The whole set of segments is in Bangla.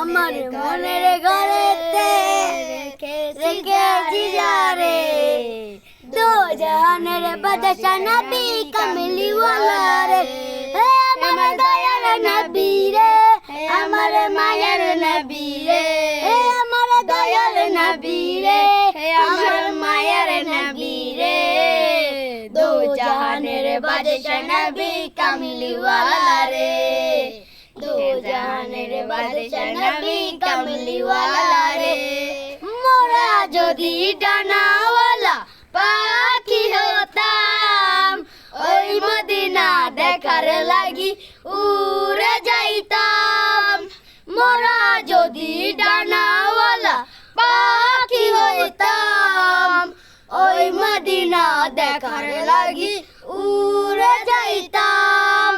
আমার মনের ঘরেতে রেখেছি যারে দো জাহানের বাদশা নবী কামলি ওয়ালা রে হে আমার দয়ার নবী রে আমার মায়ের নবী রে হে আমার দয়ার নবী রে হে আমার মায়ের নবী রে দো জাহানের বাদশা নবী কামলি ওয়ালা রে দো জাহানের বাদশা নবী কামলি ওয়ালা রে মোরা যদি ডানাওয়ালা পাখি হতাম ওই মদিনা দেখার লাগি উড়ে যাইতাম মোরা যদি ডানাওয়ালা পাখি হইতাম ওই মদিনা দেখার লাগি উড়ে যাইতাম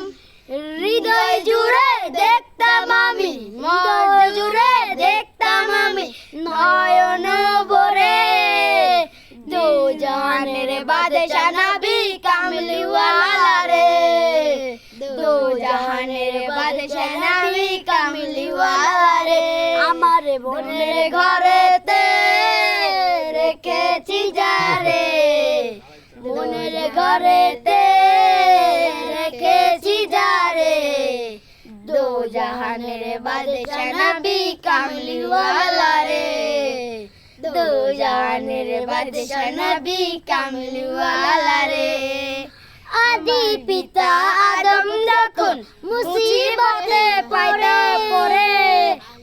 হৃদয় জুড়ে দেখতাম আমি মন জুড়ে দেখতাম আমি নয়ন ভরে দো জাহানের বাদশা নবী কামলি ওয়ালা রে দো জাহানের বাদশা নবী কামলি ওয়ালা রে আমার বোনের ঘরেতে রেখেছি যারে বোনের ঘরেতে রেখেছি যারে দো জাহানের বাদশা নবী কামলি ওয়ালা রে দো জাহানের বাদশা নবী কামলি ওয়ালা রে আদি পিতা আদম যখন মুসিবতে পড়ে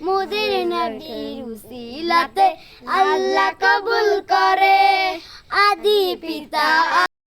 মোদের নবীর উসিলাতে আল্লাহ কবুল করে আদি পিতা